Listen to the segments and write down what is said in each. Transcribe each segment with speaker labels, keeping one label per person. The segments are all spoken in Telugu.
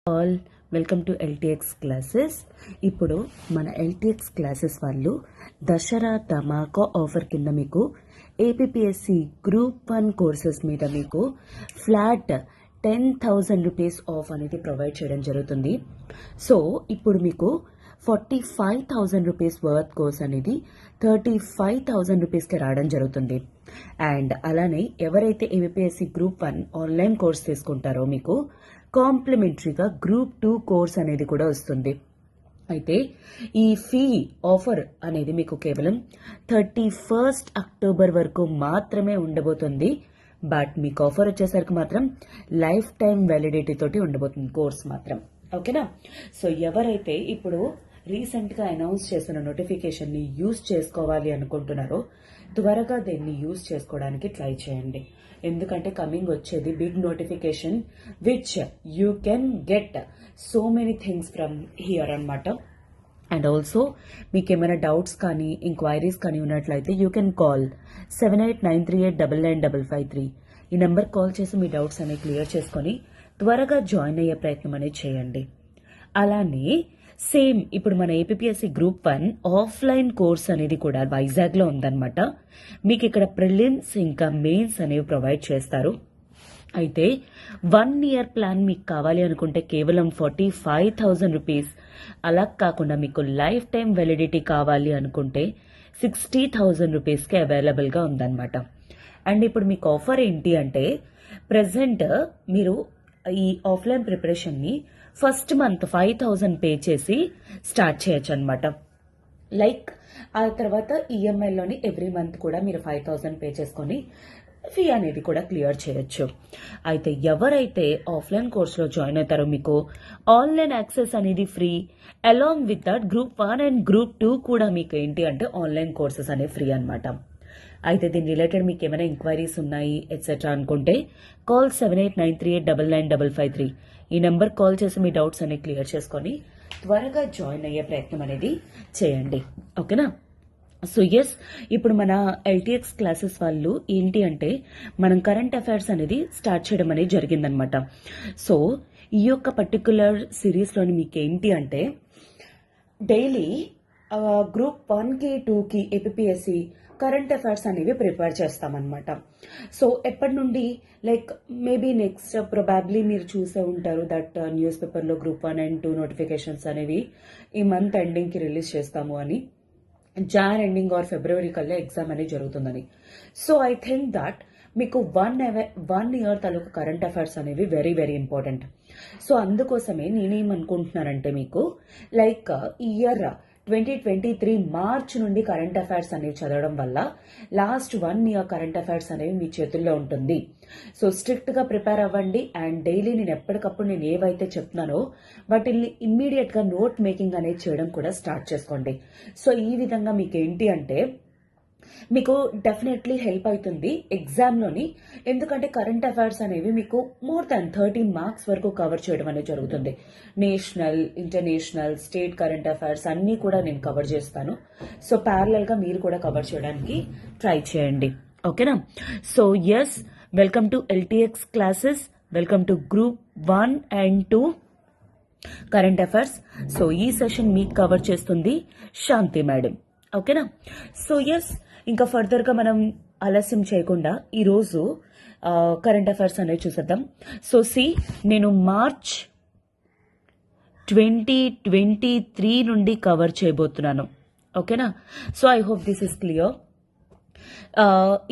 Speaker 1: All welcome to LTX classes. ఇప్పుడు మన ఎల్టీఎక్స్ క్లాసెస్ వాళ్ళు దసరా ధమాకా ఆఫర్ కింద మీకు ఏపీఎస్సి గ్రూప్ 1 కోర్సెస్ మీద మీకు ఫ్లాట్ 10,000 రూపీస్ ఆఫ్ అనేది ప్రొవైడ్ చేయడం జరుగుతుంది. సో ఇప్పుడు మీకు 45,000 రూపీస్ వర్త్ కోర్స్ అనేది 35,000 రూపీస్కి రావడం జరుగుతుంది. అండ్ అలానే ఎవరైతే ఏపీఎస్సి గ్రూప్ 1 ఆన్లైన్ కోర్స్ తీసుకుంటారో మీకు కాంప్లిమెంటరీగా గ్రూప్ 2 కోర్స్ అనేది కూడా వస్తుంది. అయితే ఈ ఫీ ఆఫర్ అనేది మీకు కేవలం 31 అక్టోబర్ వరకు మాత్రమే ఉండబోతుంది. బట్ మీకు ఆఫర్ వచ్చేసరికి మాత్రం లైఫ్ టైం వ్యాలిడిటీ తోటి ఉండబోతుంది కోర్స్ మాత్రం. ఓకేనా? సో ఎవరైతే ఇప్పుడు రీసెంట్గా అనౌన్స్ చేసిన నోటిఫికేషన్ని యూజ్ చేసుకోవాలి అనుకుంటున్నారో త్వరగా దీన్ని యూజ్ చేసుకోవడానికి ట్రై చేయండి. ఎందుకంటే కమింగ్ వచ్చేది big notification which you can get so many things from here అనమాట. అండ్ ఆల్సో మీకు ఏమైనా డౌట్స్ కానీ ఎంక్వైరీస్ కానీ ఉన్నట్లయితే యూ కెన్ కాల్ 7893899553. ఈ నెంబర్ కాల్ చేసి మీ డౌట్స్ అనేవి క్లియర్ చేసుకొని త్వరగా జాయిన్ అయ్యే ప్రయత్నం అనేది చేయండి. అలానే సేమ్ ఇప్పుడు మన ఏపీఎస్సి గ్రూప్ 1 ఆఫ్లైన్ కోర్స్ అనేది కూడా వైజాగ్లో ఉందన్నమాట. మీకు ఇక్కడ ప్రిలిమ్స్ ఇంకా మెయిన్స్ అనేవి ప్రొవైడ్ చేస్తారు. అయితే 1 ఇయర్ ప్లాన్ మీకు కావాలి అనుకుంటే కేవలం 45,000 రూపీస్. అలా కాకుండా మీకు లైఫ్ టైం వ్యాలిడిటీ కావాలి అనుకుంటే 60,000 రూపీస్కి అవైలబుల్గా ఉందన్నమాట. అండ్ ఇప్పుడు మీకు ఆఫర్ ఏంటి అంటే ప్రెసెంట్ మీరు ఈ ఆఫ్లైన్ ప్రిపరేషన్ని ఫస్ట్ మంత్ 5,000 పే చేసి స్టార్ట్ చేయొచ్చు అనమాట. లైక్ ఆ తర్వాత ఈఎంఐలోని ఎవ్రీ మంత్ కూడా మీరు 5,000 పే చేసుకొని ఫీ అనేది కూడా క్లియర్ చేయొచ్చు. అయితే ఎవరైతే ఆఫ్లైన్ కోర్సులో జాయిన్ అవుతారో మీకు ఆన్లైన్ యాక్సెస్ అనేది free. Along with that group 1 and group 2 కూడా మీకు ఏంటి అంటే ఆన్లైన్ కోర్సెస్ అనేవి ఫ్రీ అనమాట. అయితే దీని రిలేటెడ్ మీకు ఏమైనా ఎంక్వైరీస్ ఉన్నాయి ఎట్సెట్రా అనుకుంటే కాల్ 7893899553. ఈ నెంబర్ కాల్ చేసి మీ డౌట్స్ అనేవి క్లియర్ చేసుకొని త్వరగా జాయిన్ అయ్యే ప్రయత్నం అనేది చేయండి. ఓకేనా? సో ఎస్, ఇప్పుడు మన ఎల్టీఎక్స్ క్లాసెస్ వాళ్ళు ఏంటి అంటే మనం కరెంట్ అఫైర్స్ అనేది స్టార్ట్ చేయడం అనేది జరిగిందనమాట. సో ఈ యొక్క పర్టికులర్ సిరీస్లోని మీకు ఏంటి అంటే డైలీ గ్రూప్ 1కి 2కి ఏపీఎస్సి కరెంట్ అఫైర్స్ అనేవి ప్రిపేర్ చేస్తామన్నమాట. సో ఎప్పటి నుండి లైక్ మేబీ నెక్స్ట్ ప్రొబాబ్లీ మీరు చూసే ఉంటారు దట్ న్యూస్ పేపర్లో గ్రూప్ 1 అండ్ 2 నోటిఫికేషన్స్ అనేవి ఈ మంత్ ఎండింగ్కి రిలీజ్ చేస్తాము అని, జాన్ ఎండింగ్ ఆర్ ఫిబ్రవరి కల్లా ఎగ్జామ్ అనేది జరుగుతుందని. సో ఐ థింక్ దట్ మీకు 1 ఇయర్ తాలూకు కరెంట్ అఫైర్స్ అనేవి వెరీ వెరీ ఇంపార్టెంట్. సో అందుకోసమే నేనేమనుకుంటున్నానంటే మీకు లైక్ ఈ ఇయర్ 2023 మార్చ్ నుండి కరెంట్ అఫైర్స్ అనేవి చదవడం వల్ల లాస్ట్ 1 ఇయర్ కరెంట్ అఫైర్స్ అనేవి మీ చేతుల్లో ఉంటుంది. సో స్ట్రిక్ట్ గా ప్రిపేర్ అవ్వండి. అండ్ డైలీ నేను ఎప్పటికప్పుడు నేను ఏవైతే చెప్తున్నానో వాటిని ఇమ్మీడియట్ గా నోట్ మేకింగ్ అనేది చేయడం కూడా స్టార్ట్ చేసుకోండి. సో ఈ విధంగా మీకు ఏంటి అంటే మీకు డెఫినెట్లీ హెల్ప్ అవుతుంది ఎగ్జామ్లోని. ఎందుకంటే కరెంట్ అఫైర్స్ అనేవి మీకు మోర్ దాన్ 30 మార్క్స్ వరకు కవర్ చేయడం అనేది జరుగుతుంది. National, international, state current affairs అన్నీ కూడా నేను కవర్ చేస్తాను. సో ప్యారలల్గా మీరు కూడా కవర్ చేయడానికి ట్రై చేయండి. ఓకేనా? So yes, welcome to LTX classes. Welcome to group 1 and 2 current affairs. So ఈ సెషన్ మీకు కవర్ చేస్తుంది శాంతి మేడం. ఓకేనా? సో ఎస్, ఇంకా ఫర్దర్గా మనం ఆలస్యం చేయకుండా ఈరోజు కరెంట్ అఫైర్స్ అనేవి చూసేద్దాం. సో నేను మార్చ్ 2023 నుండి కవర్ చేయబోతున్నాను. ఓకేనా? So I hope this is clear.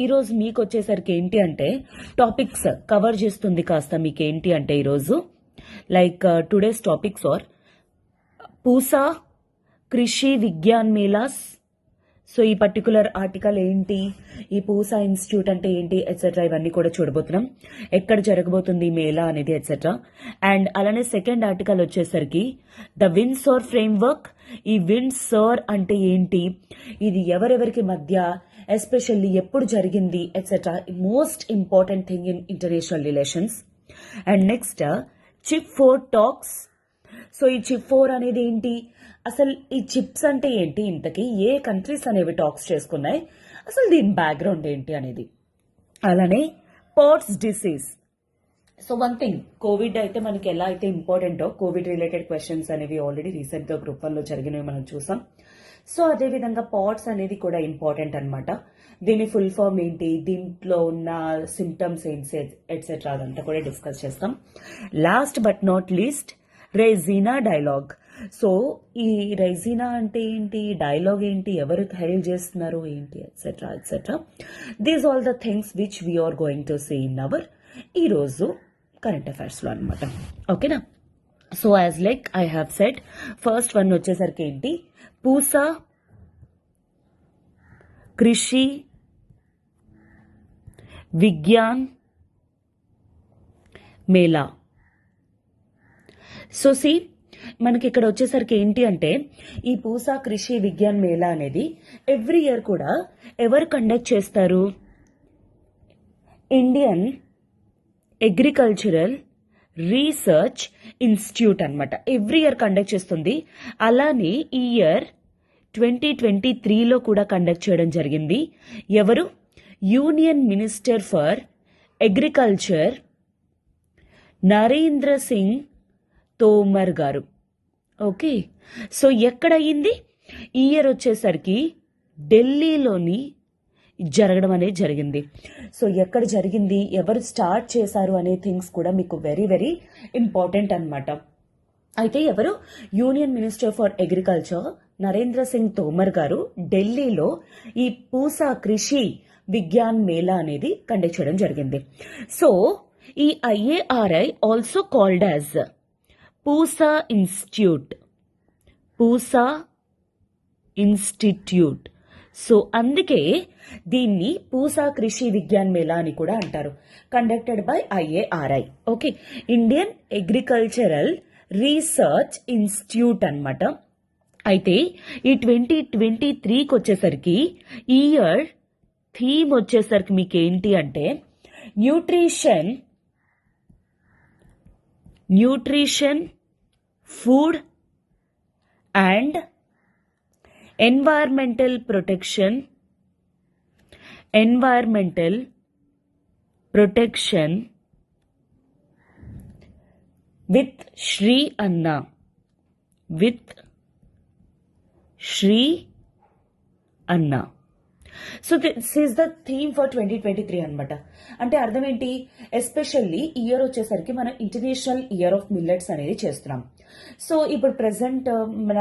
Speaker 1: ఈరోజు మీకు వచ్చేసరికి ఏంటి అంటే టాపిక్స్ కవర్ చేస్తుంది కాస్త మీకు ఏంటి అంటే ఈరోజు like today's topics are Pusa Krishi Vigyan Melas. So ఈ పర్టికులర్ ఆర్టికల్ ఏంటి, ఈ పూసా ఇన్స్టిట్యూట్ అంటే ఏంటి ఎట్సెట్రా ఇవన్నీ కూడా చూడబోతున్నాం. ఎక్కడ జరగబోతుంది మేళా అనేది ఎట్సెట్రా. అండ్ అలానే సెకండ్ ఆర్టికల్ వచ్చేసరికి ద విండ్సర్ ఫ్రేమ్వర్క్. ఈ విండ్సర్ అంటే ఏంటి, ఇది ఎవరెవరికి మధ్య, ఎస్పెషల్లీ ఎప్పుడు జరిగింది etcetera, most important thing in international relations. And next chip 4 talks. So ఈ చిప్ 4 అనేది ఏంటి, అసలు ఈ చిప్స్ అంటే ఏంటి, ఇంతకీ ఏ కంట్రీస్ అనేవి టాక్స్ చేసుకున్నాయి, అసలు దీని బ్యాక్గ్రౌండ్ ఏంటి అనేది. అలానే pots disease. So one thing, Covid అయితే మనకి ఎలా అయితే ఇంపార్టెంటో, కోవిడ్ రిలేటెడ్ క్వశ్చన్స్ అనేవి ఆల్రెడీ రీసెంట్ గా గ్రూప్ 1 లో జరిగినవి మనం చూసాం. సో అదే విధంగా పాట్స్ అనేది కూడా ఇంపార్టెంట్ అన్నమాట. దీని ఫుల్ ఫామ్ ఏంటి, దీంట్లో ఉన్న సిమ్టమ్స్ ఏంటి, ఎట్సెట్రా అదంతా కూడా డిస్కస్ చేస్తాం. Last but not least, Regina dialogue. So ఈ రెజీనా అంటే ఏంటి, డైలాగ్ ఏంటి, ఎవరు హైల్ చేస్తున్నారు ఏంటి, etcetera etcetera. These all the things which we're going to see in our ఈరోజు కరెంట్ అఫైర్స్లో అనమాట. ఓకేనా. So as like I have said, first one వచ్చేసరికి ఏంటి, పూసా కృషి విజ్ఞాన్ మేళా. సో సి మనకి ఇక్కడ వచ్చేసరికి ఏంటి అంటే, ఈ పూసా కృషి విజ్ఞాన్ మేళా అనేది ఎవ్రీ ఇయర్ కూడా ఎవరు కండక్ట్ చేస్తారు, ఇండియన్ అగ్రికల్చరల్ రీసెర్చ్ ఇన్స్టిట్యూట్ అనమాట. ఎవ్రీ ఇయర్ కండక్ట్ చేస్తుంది. అలానే ఈ ఇయర్ 2023లో కూడా కండక్ట్ చేయడం జరిగింది. ఎవరు, union minister for agriculture Narendra Singh Tomar గారు. ఓకే. సో ఎక్కడయ్యింది, ఈ ఇయర్ వచ్చేసరికి ఢిల్లీలోని జరగడం అనేది జరిగింది. సో ఎక్కడ జరిగింది, ఎవరు స్టార్ట్ చేశారు అనే థింగ్స్ కూడా మీకు వెరీ వెరీ ఇంపార్టెంట్ అన్నమాట. అయితే ఎవరు, union minister for agriculture Narendra Singh Tomar గారు ఢిల్లీలో ఈ పూసా కృషి విజ్ఞాన్ మేళా అనేది కండక్ట్ చేయడం జరిగింది. సో ఈ IARI also called as Pusa institute. So అందుకే దీన్ని పూసా కృషి విజ్ఞాన్ మేళా అని కూడా అంటారు. Conducted by IARI. Okay, Indian agricultural research institute అన్నమాట. అయితే ఈ 2023కి వచ్చేసరికి ఈ ఇయర్ థీమ్ వచ్చేసరికి మీకు ఏంటి అంటే, nutrition food and environmental protection with Shree Anna. So this is the theme for 2023 అనమాట. అంటే అర్థం ఏంటి, ఎస్పెషల్లీ ఇయర్ వచ్చేసరికి మనం ఇంటర్నేషనల్ ఇయర్ ఆఫ్ మిల్లెట్స్ అనేది చేస్తున్నాం. సో ఇప్పుడు ప్రెసెంట్ మన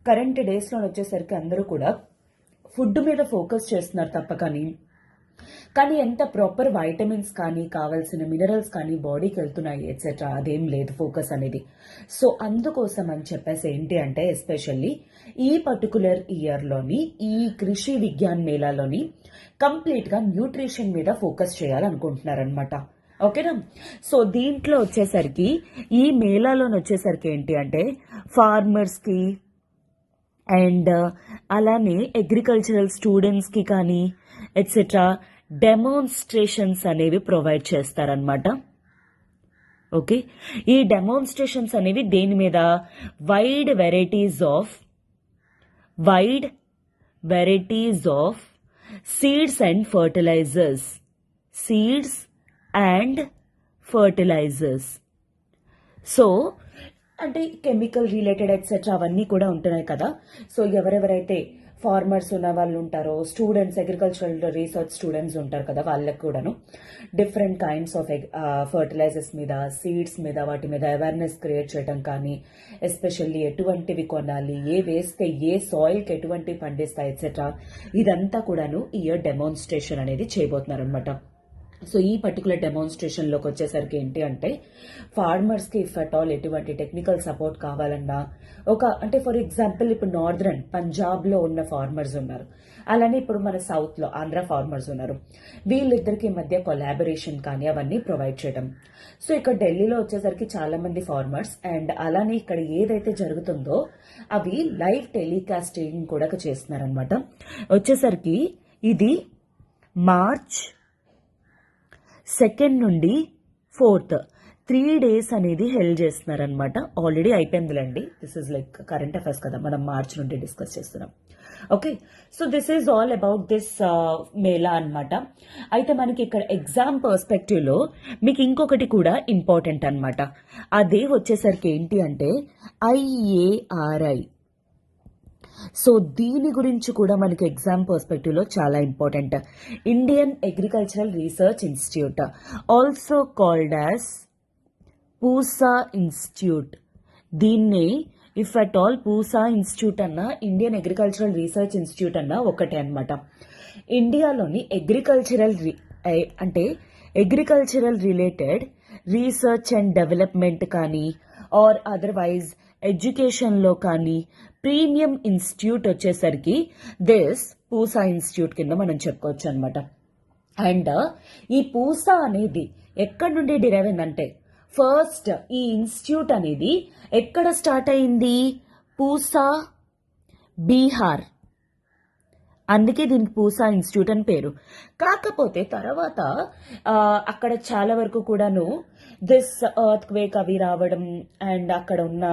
Speaker 1: కరెంట్ డేస్లో వచ్చేసరికి అందరూ కూడా ఫుడ్ మీద ఫోకస్ చేస్తున్నారు తప్ప, కానీ ఎంత ప్రాపర్ వైటమిన్స్ కానీ కావాల్సిన మినరల్స్ కానీ బాడీకి వెళ్తున్నాయి ఎట్సెట్రా అదేం లేదు ఫోకస్ అనేది. సో అందుకోసం అని చెప్పేసి ఏంటి అంటే, ఎస్పెషల్లీ ఈ పర్టికులర్ ఇయర్లోని ఈ కృషి విజ్ఞాన్ మేళాలోని కంప్లీట్గా న్యూట్రిషన్ మీద ఫోకస్ చేయాలనుకుంటున్నారనమాట. ఓకేనా. సో దీంట్లో వచ్చేసరికి ఈ మేళాలోని వచ్చేసరికి ఏంటి అంటే, ఫార్మర్స్కి అండ్ అలానే అగ్రికల్చరల్ స్టూడెంట్స్కి కానీ ఎట్సెట్రా డెమాన్స్ట్రేషన్స్ అనేవి ప్రొవైడ్ చేస్తారనమాట. ఓకే, ఈ డెమాన్స్ట్రేషన్స్ అనేవి దేని మీద, wide varieties of seeds and fertilisers. So అంటే కెమికల్ రిలేటెడ్ ఎట్సెట్రా అవన్నీ కూడా ఉంటున్నాయి కదా. సో ఎవరెవరైతే ఫార్మర్స్ ఉన్న వాళ్ళు ఉంటారో, స్టూడెంట్స్ అగ్రికల్చరల్ రీసెర్చ్ స్టూడెంట్స్ ఉంటారు కదా, వాళ్ళకి కూడాను డిఫరెంట్ కైండ్స్ ఆఫ్ ఫర్టిలైజర్స్ మీద, సీడ్స్ మీద, వాటి మీద అవేర్నెస్ క్రియేట్ చేయడం కానీ, ఎస్పెషల్లీ ఎటువంటివి కొనాలి, ఏ వేస్తే ఏ సాయిల్కి ఎటువంటి పండిస్తాయి ఎట్సెట్రా, ఇదంతా కూడాను ఈ ఇయర్ డెమాన్స్ట్రేషన్ అనేది చేయబోతున్నారు అనమాట. సో ఈ పర్టికులర్ డెమాన్స్ట్రేషన్లోకి వచ్చేసరికి ఏంటి అంటే, ఫార్మర్స్కి ఇఫ్ అట్ ఆల్ ఎటువంటి టెక్నికల్ సపోర్ట్ కావాలన్నా, అంటే ఫర్ ఎగ్జాంపుల్ ఇప్పుడు నార్దర్న్ పంజాబ్లో ఉన్న ఫార్మర్స్ ఉన్నారు, అలానే ఇప్పుడు మన సౌత్లో ఆంధ్ర ఫార్మర్స్ ఉన్నారు. వీళ్ళిద్దరికి మధ్య కొలాబరేషన్ కానీ అవన్నీ ప్రొవైడ్ చేయడం. సో ఇక్కడ ఢిల్లీలో వచ్చేసరికి చాలా మంది ఫార్మర్స్ అండ్ అలానే ఇక్కడ ఏదైతే జరుగుతుందో అవి లైవ్ టెలికాస్టింగ్ కూడా చేస్తున్నారనమాట. వచ్చేసరికి ఇది March 2 నుండి 4 days అనేది హెల్డ్ చేస్తున్నారనమాట. ఆల్రెడీ అయిపోయిందిలేండి. This is like current affairs కదా, మనం మార్చ్ నుండి డిస్కస్ చేస్తున్నాం. Okay, so this is all about this mela అనమాట. అయితే మనకి ఇక్కడ ఎగ్జామ్ పర్స్పెక్టివ్ లో మీకు ఇంకొకటి కూడా ఇంపార్టెంట్ అనమాట. అదే వచ్చేసరికి ఏంటి అంటే IARI. సో దీని గురించి కూడా మనకి ఎగ్జామ్ పర్స్పెక్టివ్ లో చాలా important. Indian agricultural research institute, also called as Pusa institute. దీన్ని if at all Pusa institute అన్నా ఇండియన్ అగ్రికల్చరల్ రీసెర్చ్ ఇన్స్టిట్యూట్ అన్నా ఒకటే అనమాట. ఇండియాలోని అంటే agricultural related research and development కానీ ఆర్ అదర్వైజ్ ఎడ్యుకేషన్లో కానీ ప్రీమియం ఇన్స్టిట్యూట్ వచ్చేసరికి దిస్ పూసా ఇన్స్టిట్యూట్ కింద మనం చెప్పుకోవచ్చు అనమాట. అండ్ ఈ పూసా అనేది ఎక్కడి నుండి డిరైవ్ అయిందంటే, ఫస్ట్ ఈ ఇన్స్టిట్యూట్ అనేది ఎక్కడ స్టార్ట్ అయింది? పూసా, బీహార్. అందుకే దీనికి పూసా ఇన్స్టిట్యూట్ అని పేరు. కాకపోతే తర్వాత అక్కడ చాలా వరకు కూడాను దిస్ ఎర్త్ క్వేక్ అవి రావడం అండ్ అక్కడ ఉన్న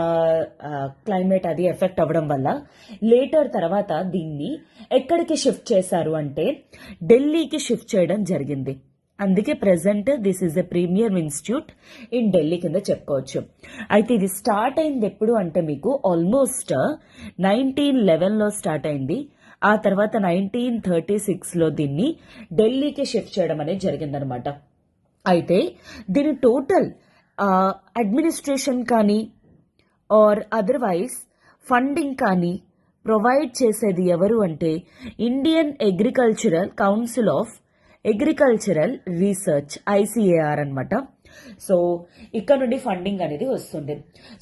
Speaker 1: క్లైమేట్ అది ఎఫెక్ట్ అవ్వడం వల్ల లేటర్ తర్వాత దీన్ని ఎక్కడికి షిఫ్ట్ చేశారు అంటే ఢిల్లీకి షిఫ్ట్ చేయడం జరిగింది. అందుకే present this is a premier institute in Delhi కింద చెప్పుకోవచ్చు. అయితే ఇది స్టార్ట్ అయింది ఎప్పుడు అంటే మీకు ఆల్మోస్ట్ 1911లో స్టార్ట్ అయింది. ఆ తర్వాత 1936లో దీన్ని ఢిల్లీకి షిఫ్ట్ చేయడం అనేది జరిగిందనమాట. అయితే దీని టోటల్ అడ్మినిస్ట్రేషన్ కానీ ఆర్ అదర్వైజ్ ఫండింగ్ కానీ ప్రొవైడ్ చేసేది ఎవరు అంటే Indian agricultural council of agricultural research, ICAR అనమాట. సో ఇక్కడ నుండి ఫండింగ్ అనేది వస్తుంది.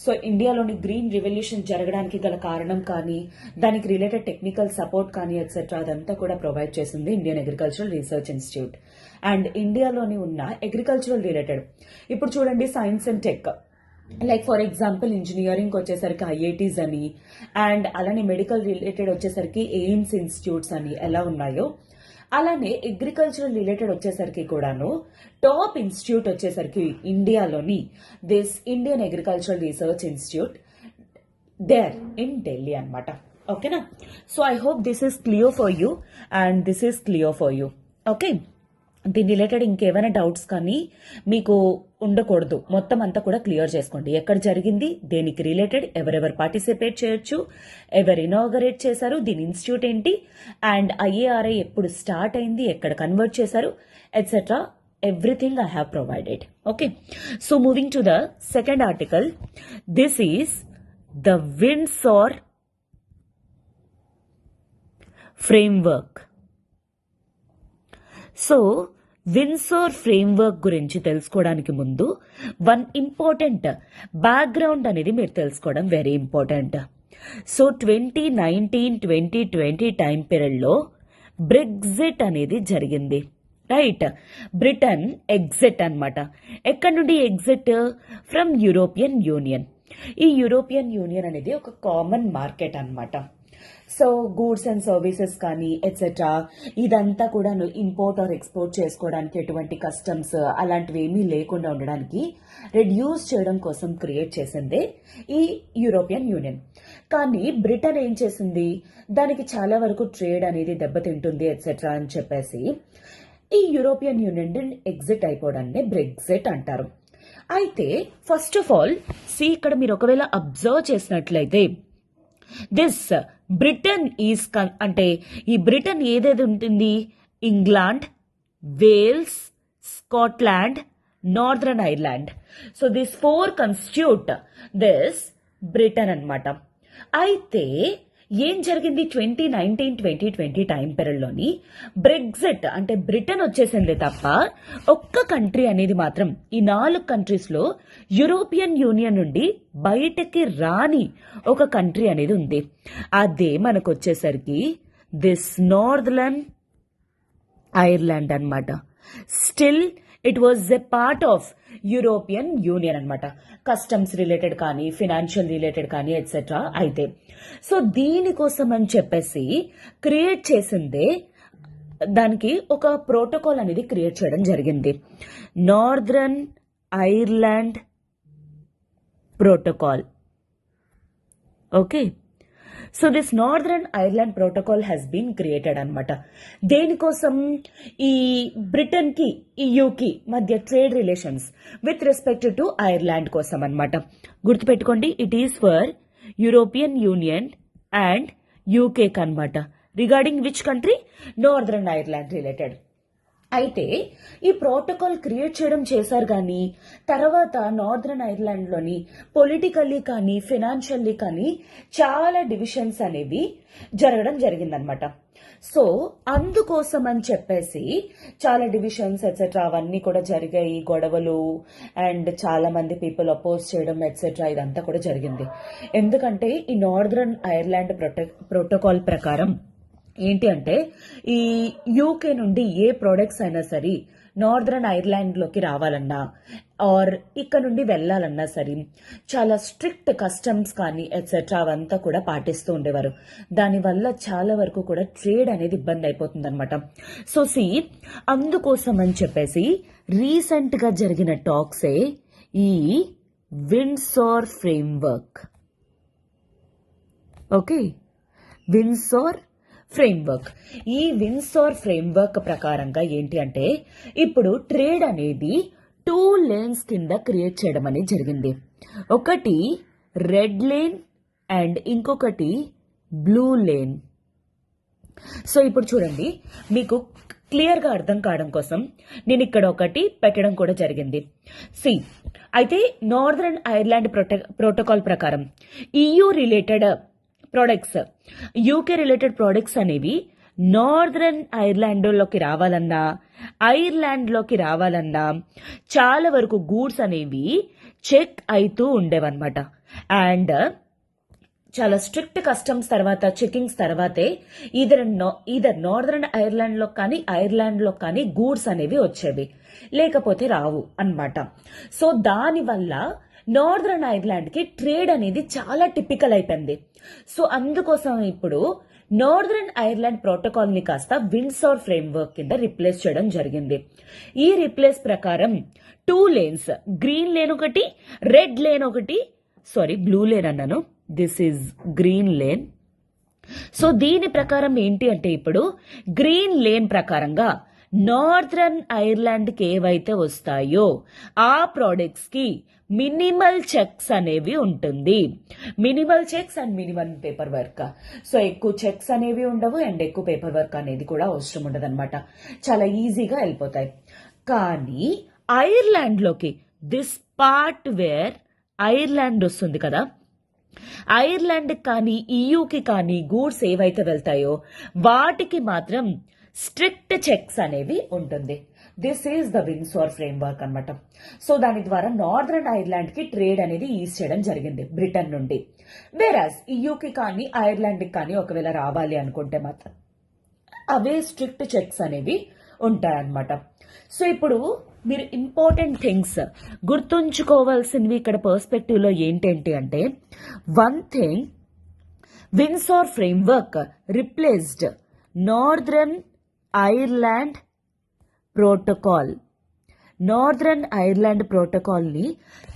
Speaker 1: సో ఇండియాలోని గ్రీన్ రెవల్యూషన్ జరగడానికి గల కారణం కానీ దానికి రిలేటెడ్ టెక్నికల్ సపోర్ట్ కానీ ఎట్సెట్రా అదంతా కూడా ప్రొవైడ్ చేసింది Indian agricultural research institute. And ఇండియాలోని ఉన్న అగ్రికల్చరల్ రిలేటెడ్ ఇప్పుడు చూడండి science and tech, like for example engineering వచ్చేసరికి IITs అని అండ్ అలానే మెడికల్ రిలేటెడ్ వచ్చేసరికి ఎయిమ్స్ ఇన్స్టిట్యూట్స్ అని ఎలా ఉన్నాయో అలానే అగ్రికల్చరల్ రిలేటెడ్ వచ్చేసరికి కూడాను టాప్ ఇన్స్టిట్యూట్ వచ్చేసరికి ఇండియాలోని this Indian agricultural research institute there in Delhi అనమాట. ఓకేనా? So I hope this is clear for you and this is clear for you. Okay, దీని రిలేటెడ్ ఇంకేమైనా డౌట్స్ కానీ మీకు ఉండకూడదు. మొత్తం అంతా కూడా క్లియర్ చేసుకోండి. ఎక్కడ జరిగింది, దేనికి రిలేటెడ్, ఎవరెవరు పార్టిసిపేట్ చేయొచ్చు, ఎవరు ఇనాగరేట్ చేశారు, దీని ఇన్స్టిట్యూట్ ఏంటి, అండ్ IARI ఎప్పుడు స్టార్ట్ అయింది, ఎక్కడ కన్వర్ట్ చేశారు, etcetera everything I have provided. Okay, so moving to the second article. This is the Windsor framework. So Windsor framework గురించి తెలుసుకోవడానికి ముందు వన్ ఇంపార్టెంట్ బ్యాక్గ్రౌండ్ అనేది మీరు తెలుసుకోవడం వెరీ ఇంపార్టెంట్. సో 2019-2020 టైం పీరియడ్లో బ్రెగ్జిట్ అనేది జరిగింది. రైట్, బ్రిటన్ ఎగ్జిట్ అనమాట. ఎక్కడి నుండి ఎగ్జిట్? From European union. ఈ యూరోపియన్ యూనియన్ అనేది ఒక కామన్ మార్కెట్ అనమాట. సో గూడ్స్ అండ్ సర్వీసెస్ కానీ ఎట్సెట్రా ఇదంతా కూడా ఇంపోర్ట్ ఆర్ ఎక్స్పోర్ట్ చేసుకోవడానికి ఎటువంటి కస్టమ్స్ అలాంటివి ఏమీ లేకుండా ఉండడానికి రెడ్యూస్ చేయడం కోసం క్రియేట్ చేసిందే ఈ యూరోపియన్ యూనియన్. కానీ బ్రిటన్ ఏం చేసింది, దానికి చాలా వరకు ట్రేడ్ అనేది దెబ్బతింటుంది ఎట్సెట్రా అని చెప్పేసి ఈ యూరోపియన్ యూనియన్ ఎగ్జిట్ అయిపోవడాన్ని బ్రెగ్జిట్ అంటారు. అయితే ఫస్ట్ ఆఫ్ ఆల్ ఇక్కడ మీరు ఒకవేళ అబ్జర్వ్ చేసినట్లయితే దిస్ బ్రిటన్ ఈజ్ అంటే ఈ బ్రిటన్ ఏదేది ఉంటుంది, England, Wales, Scotland, Northern Ireland. So this 4 constitute this Britain అన్నమాట. అయితే ఏం జరిగింది 2019-2020 టైం పీరియడ్లోని బ్రెగ్జిట్ అంటే బ్రిటన్ వచ్చేసింది తప్ప ఒక్క కంట్రీ అనేది మాత్రం ఈ 4 కంట్రీస్లో యూరోపియన్ యూనియన్ నుండి బయటకి రాని ఒక కంట్రీ అనేది ఉంది. అదే మనకు వచ్చేసరికి దిస్ నార్దర్న్ ఐర్లాండ్ అన్నమాట. Still it was a part of European union అనమాట. కస్టమ్స్ రిలేటెడ్ కానీ ఫినాన్షియల్ రిలేటెడ్ కానీ ఎట్సెట్రా. అయితే సో దీనికోసం అని చెప్పేసి క్రియేట్ చేసిందే, దానికి ఒక ప్రోటోకాల్ అనేది క్రియేట్ చేయడం జరిగింది. Northern Ireland protocol. Okay, so this Northern Ireland protocol has been created అనమాట. దేనికోసం? ఈ బ్రిటన్ కి యూకి మధ్య trade relations with respect to Ireland కోసం అనమాట. గుర్తుపెట్టుకోండి, it is for European Union and UK కనమాట. Regarding which country? Northern Ireland related. అయితే ఈ ప్రోటోకాల్ క్రియేట్ చేయడం చేశారు కానీ తర్వాత నార్దర్న్ ఐర్లాండ్లోని పొలిటికల్లీ కానీ ఫినాన్షియల్లీ కానీ చాలా డివిజన్స్ అనేవి జరగడం జరిగిందనమాట. సో అందుకోసం అని చెప్పేసి చాలా డివిజన్స్ ఎట్సెట్రా అవన్నీ కూడా జరిగాయి, గొడవలు అండ్ చాలా మంది పీపుల్ అపోజ్ చేయడం ఎట్సెట్రా ఇదంతా కూడా జరిగింది. ఎందుకంటే ఈ నార్దర్న్ ఐర్లాండ్ ప్రోటోకాల్ ప్రకారం ఏంటి అంటే ఈ యూకే నుండి ఏ ప్రొడక్ట్స్ అయినా సరే నార్దర్న్ ఐర్లాండ్ లోకి రావాలన్నా ఆర్ ఇక్కడ నుండి వెళ్ళాలన్నా సరే చాలా స్ట్రిక్ట్ కస్టమ్స్ కానీ ఎట్సెట్రా అవంతా కూడా పాటిస్తూ ఉండేవారు. దానివల్ల చాలా వరకు కూడా ట్రేడ్ అనేది ఇబ్బంది అయిపోతుంది అనమాట. సో అందుకోసం అని చెప్పేసి రీసెంట్ గా జరిగిన టాక్సే ఈ Windsor framework. Okay, Windsor framework. ఈ విండ్సర్ ఫ్రేమ్వర్క్ ప్రకారంగా ఏంటి అంటే ఇప్పుడు ట్రేడ్ అనేది 2 లేన్స్ కింద క్రియేట్ చేయడం అనేది జరిగింది. ఒకటి రెడ్ లేన్ అండ్ ఇంకొకటి బ్లూ లేన్. సో ఇప్పుడు చూడండి, మీకు క్లియర్ గా అర్థం కావడం కోసం నేను ఇక్కడ ఒకటి పెట్టడం కూడా జరిగింది. అయితే నార్దర్న్ ఐర్లాండ్ ప్రోటోకాల్ ప్రకారం EU related products, UK related products అనేవి నార్దర్న్ ఐర్లాండ్ లోకి రావాలన్నా ఐర్లాండ్ లోకి రావాలన్నా చాలా వరకు గూడ్స్ అనేవి చెక్ అవుతూ ఉండేవన్నమాట. అండ్ చాలా స్ట్రిక్ట్ కస్టమ్స్ తర్వాత చెకింగ్స్ తర్వాతే ఈదర్ నార్దర్న్ ఐర్లాండ్ లో కానీ ఐర్లాండ్ లో కానీ గూడ్స్ అనేవి వచ్చేవి, లేకపోతే రావు అన్నమాట. సో దానివల్ల నార్దర్న్ ఐర్లాండ్ కి ట్రేడ్ అనేది చాలా టిపికల్ అయిపోయింది. సో అందుకోసం ఇప్పుడు నార్దర్న్ ఐర్లాండ్ ప్రోటోకాల్ ని కాస్త విండ్సర్ ఫ్రేమ్వర్క్ కింద రిప్లేస్ చేయడం జరిగింది. ఈ రిప్లేస్ ప్రకారం 2 లేన్స్, గ్రీన్ లేన్ ఒకటి, రెడ్ లేన్ ఒకటి, బ్లూ లేన్ అన్నాను, this is green lane. So దీని ప్రకారం ఏంటి అంటే ఇప్పుడు గ్రీన్ లేన్ ప్రకారంగా నార్దర్న్ ఐర్లాండ్ కి ఏవైతే వస్తాయో ఆ ప్రొడక్ట్స్ కి మినిమల్ చెక్స్ అనేవి ఉంటుంది. Minimal checks and minimum paper work. So ఎక్కువ చెక్స్ అనేవి ఉండవు అండ్ ఎక్కువ పేపర్ వర్క్ అనేది కూడా అవసరం ఉండదు అనమాట. చాలా ఈజీగా వెళ్ళిపోతాయి. కానీ ఐర్లాండ్ లోకి దిస్ పార్ట్ వేర్ ఐర్లాండ్ వస్తుంది కదా, ఐర్లాండ్ కానీ ఈయూకి కానీ గూడ్స్ ఏవైతే వెళ్తాయో వాటికి మాత్రం స్ట్రిక్ట్ చెక్స్ అనేవి ఉంటుంది. This is the Windsor framework అనమాట. సో దాని ద్వారా నార్దర్న్ ఐర్లాండ్ కి ట్రేడ్ అనేది ఈజ్ చేయడం జరిగింది బ్రిటన్ నుండి. వేరాస్ ఈయూకి కానీ ఐర్లాండ్ కి కానీ ఒకవేళ రావాలి అనుకుంటే మాత్రం అవే స్ట్రిక్ట్ చెక్స్ అనేవి ఉంటాయన్నమాట. సో ఇప్పుడు మీరు ఇంపార్టెంట్ థింగ్స్ గుర్తుంచుకోవాల్సినవి ఇక్కడ పర్స్పెక్టివ్ లో ఏంటంటే అంటే one thing, Windsor framework replaced northern Ireland protocol. Northern Ireland protocol ని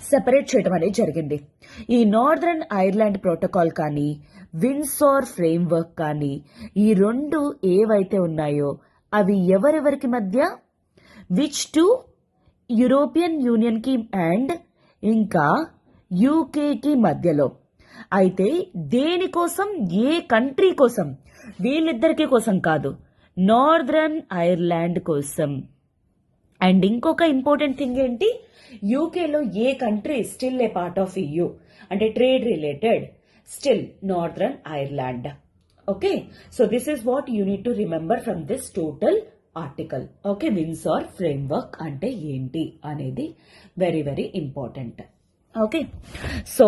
Speaker 1: సెపరేట్ చేయడం అనేది జరిగింది. ఈ నార్దర్న్ ఐర్లాండ్ ప్రోటోకాల్ కానీ విండ్సర్ ఫ్రేమ్వర్క్ కానీ ఈ రెండు ఏవైతే ఉన్నాయో అవి ఎవరెవరికి మధ్య? విచ్ టు యూరోపియన్ యూనియన్ కి అండ్ ఇంకా యూకేకి మధ్యలో. అయితే దేనికోసం? ఏ కంట్రీ కోసం? వీళ్ళిద్దరికి కోసం కాదు, నార్దర్న్ ఐర్లాండ్ కోసం. అండ్ ఇంకొక ఇంపార్టెంట్ థింగ్ ఏంటి, యూకేలో a country still a part of EU అంటే trade related still Northern Ireland. Okay, so this is what you need to remember from this total article. Okay, Windsor framework అంటే ఏంటి అనేది very very important. Okay, so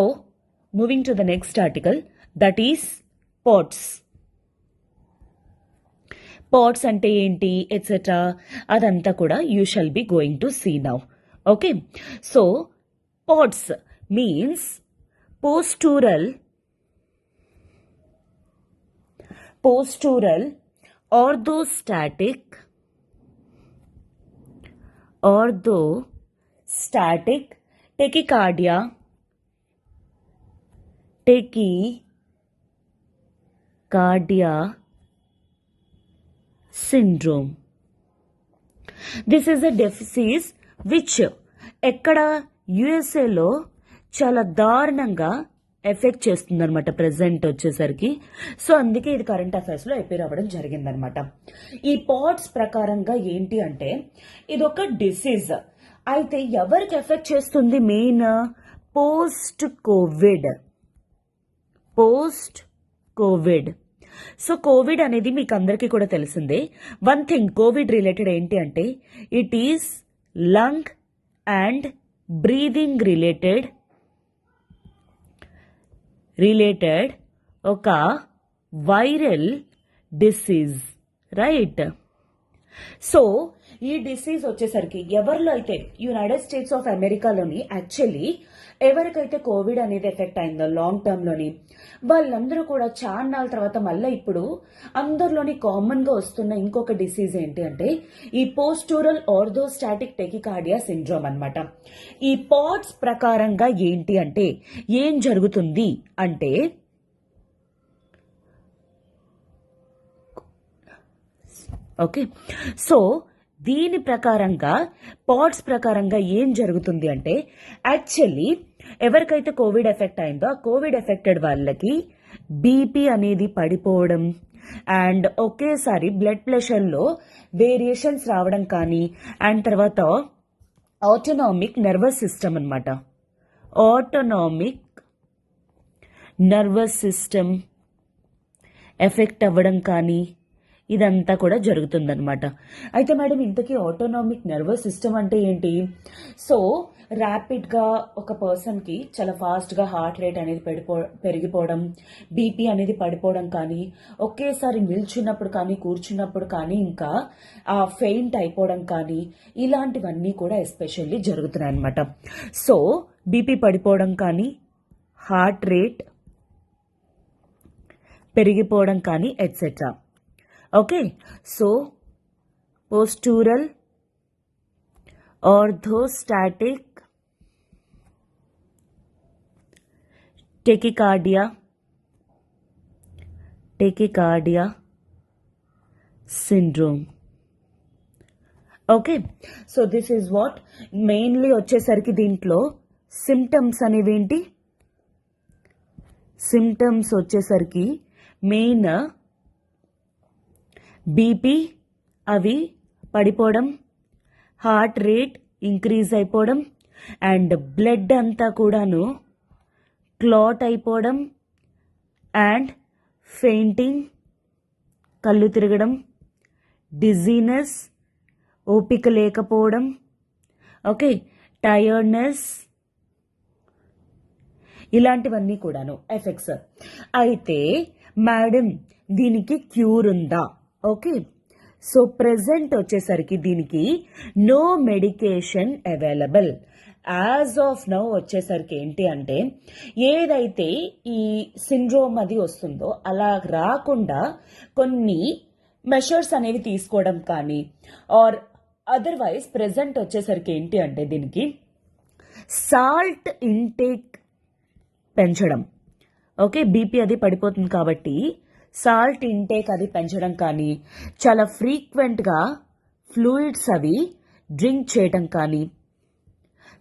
Speaker 1: moving to the next article, that is ports. Ports అంటే ఏంటి ఎట్సెట్రా అదంతా కూడా you shall be going to see now. Okay, so ports means postural orthostatic static tachycardia syndrome. This is a disease which ఎక్కడ యుఎస్ఏలో చాలా దారుణంగా ఎఫెక్ట్ చేస్తుంది అనమాట ప్రెసెంట్ వచ్చేసరికి. సో అందుకే ఇది కరెంట్ అఫైర్స్ లో అపీర్ అవ్వడం జరిగిందనమాట. ఈ పాట్స్ ప్రకారంగా ఏంటి అంటే ఇది ఒక డిసీజ్. అయితే ఎవరికి ఎఫెక్ట్ చేస్తుంది? Main post Covid. So Covid అనేది మీకు అందరికీ కూడా తెలిసిందే. వన్ థింగ్ కోవిడ్ రిలేటెడ్ ఏంటి అంటే it is lung and breathing related ఒక వైరల్ డిసీజ్, రైట్? సో ఈ డిసీజ్ వచ్చేసరికి ఎవరిలో అయితే యునైటెడ్ స్టేట్స్ ఆఫ్ అమెరికాలోని యాక్చువల్లీ ఎవరికైతే కోవిడ్ అనేది ఎఫెక్ట్ అయిందో లాంగ్ టర్మ్ లోని వాళ్ళందరూ కూడా చాన్నాళ్ళ తర్వాత మళ్ళీ ఇప్పుడు అందరిలోని కామన్ గా వస్తున్న ఇంకొక డిసీజ్ ఏంటి అంటే ఈ పోస్టూరల్ ఆర్థోస్టాటిక్ టెకికార్డియా సిండ్రోమ్ అన్నమాట. ఈ పాట్స్ ప్రకారంగా ఏంటి అంటే ఏం జరుగుతుంది అంటే ఓకే, సో దీని ప్రకారంగా పాట్స్ ప్రకారంగా ఏం జరుగుతుంది అంటే యాక్చువల్లీ ఎవరికైతే కోవిడ్ ఎఫెక్ట్ అయిందో ఆ కోవిడ్ ఎఫెక్టెడ్ వాళ్ళకి బీపీ అనేది పడిపోవడం అండ్ ఒకేసారి బ్లడ్ ప్రెషర్లో వేరియేషన్స్ రావడం కానీ అండ్ తర్వాత ఆటోనామిక్ నర్వస్ సిస్టమ్ అన్నమాట. ఆటోనామిక్ నర్వస్ సిస్టమ్ ఎఫెక్ట్ అవ్వడం కానీ ఇదంతా కూడా జరుగుతుందన్నమాట. అయితే మేడం ఇంతకీ ఆటోనామిక్ నర్వస్ సిస్టమ్ అంటే ఏంటి? సో ర్యాపిడ్గా ఒక పర్సన్కి చాలా ఫాస్ట్గా హార్ట్ రేట్ అనేది పెరిగిపోవడం, బీపీ అనేది పడిపోవడం కానీ, ఒకేసారి నిల్చున్నప్పుడు కానీ కూర్చున్నప్పుడు కానీ ఇంకా ఫెయింట్ అయిపోవడం కానీ ఇలాంటివన్నీ కూడా ఎస్పెషల్లీ జరుగుతున్నాయి అన్నమాట. సో బీపీ పడిపోవడం కానీ, హార్ట్ రేట్ పెరిగిపోవడం కానీ etcetera. Okay, so postural orthostatic tachycardia syndrome. Okay, so this is what mainly వచ్చేసరికి దీంట్లో సిమ్టమ్స్ అనేవేంటి? సిమ్టమ్స్ వచ్చేసరికి మెయిన్ బీపీ అవి పడిపోవడం, హార్ట్ రేట్ ఇంక్రీజ్ అయిపోవడం అండ్ బ్లడ్ అంతా కూడాను క్లాట్ అయిపోవడం అండ్ ఫెయింటింగ్, కళ్ళు తిరగడం, డిజీనెస్, ఓపిక లేకపోవడం, ఓకే, టైర్డ్నెస్, ఇలాంటివన్నీ కూడాను ఎఫెక్ట్స్. అయితే మేడం దీనికి క్యూర్ ఉందా? ఓకే, సో ప్రెసెంట్ వచ్చేసరికి దీనికి no medication available. As of now వచ్చేసరికి ఏంటి అంటే ఏదైతే ఈ సిండ్రోమ్ అది వస్తుందో అలా రాకుండా కొన్ని మెషర్స్ అనేవి తీసుకోవడం కానీ ఆర్ అదర్వైజ్ ప్రెసెంట్ వచ్చేసరికి ఏంటి అంటే దీనికి సాల్ట్ ఇంటేక్ పెంచడం. ఓకే, బీపీ అది పడిపోతుంది కాబట్టి సాల్ట్ ఇంటేక్ అది పెంచడం కానీ, చాలా ఫ్రీక్వెంట్గా ఫ్లూయిడ్స్ అవి డ్రింక్ చేయడం కానీ,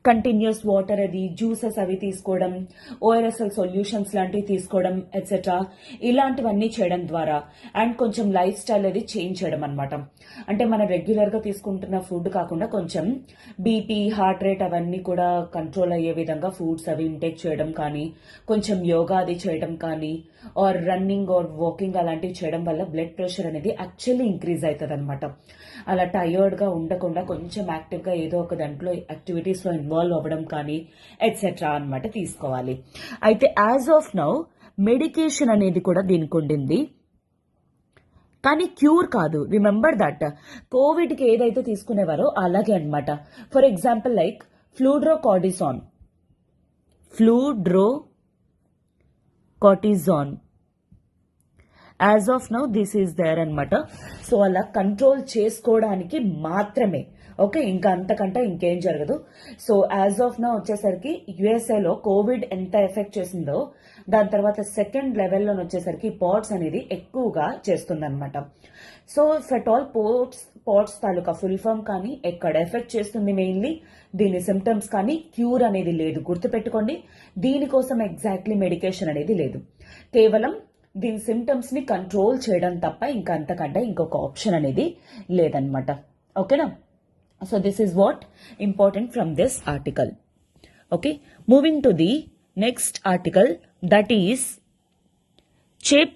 Speaker 1: కంటిన్యూస్ వాటర్ అది జ్యూసెస్ అవి తీసుకోవడం, ఓఆర్ఎస్ఎల్ సొల్యూషన్స్ లాంటివి తీసుకోవడం ఎట్సెట్రా, ఇలాంటివన్నీ చేయడం ద్వారా అండ్ కొంచెం లైఫ్ స్టైల్ అది చేంజ్ చేయడం అనమాట. అంటే మనం రెగ్యులర్గా తీసుకుంటున్న ఫుడ్ కాకుండా కొంచెం బీపీ, హార్ట్ రేట్ అవన్నీ కూడా కంట్రోల్ అయ్యే విధంగా ఫుడ్స్ అవి ఇంటేక్ చేయడం కానీ, కొంచెం యోగా అది చేయడం కానీ ఆర్ రన్నింగ్ ఆర్ వాకింగ్ అలాంటివి చేయడం వల్ల బ్లడ్ ప్రెషర్ అనేది యాక్చువల్లీ ఇంక్రీజ్ అవుతుంది అనమాట. అలా టయర్డ్గా ఉండకుండా కొంచెం యాక్టివ్గా ఏదో ఒక దాంట్లో యాక్టివిటీస్లో ఇన్వాల్వ్ అవ్వడం కానీ ఎట్సెట్రా అనమాట తీసుకోవాలి. అయితే యాజ్ ఆఫ్ నౌ మెడికేషన్ అనేది కూడా దీనికి ఉండింది కానీ క్యూర్ కాదు. రిమెంబర్ దట్ కోవిడ్కి ఏదైతే తీసుకునేవారో అలాగే అనమాట. For example like fludrocortisone as of now this is there అనమాట. సో అలా కంట్రోల్ చేసుకోవడానికి మాత్రమే, ఓకే, ఇంకా అంతకంటే ఇంకేం జరగదు. సో యాజ్ ఆఫ్ నౌ వచ్చేసరికి యుఎస్ఏలో కోవిడ్ ఎంత ఎఫెక్ట్ చేసిందో దాని తర్వాత సెకండ్ లెవెల్లో వచ్చేసరికి పాట్స్ అనేది ఎక్కువగా చేస్తుందన్నమాట. సో ఫెట్ ఆల్ పాట్స్ తాలూకా ఫుల్ ఫామ్ కానీ ఎక్కడ ఎఫెక్ట్ చేస్తుంది మెయిన్లీ, దీని సిమ్టమ్స్ కానీ క్యూర్ అనేది లేదు, గుర్తుపెట్టుకోండి. దీనికోసం ఎగ్జాక్ట్లీ మెడికేషన్ అనేది లేదు, కేవలం దీని సిమ్టమ్స్ ని కంట్రోల్ చేయడం తప్ప ఇంకా అంతకంటే ఇంకొక ఆప్షన్ అనేది లేదనమాట. ఓకేనా? So this is what important from this article. Okay, moving to the next article, that is chip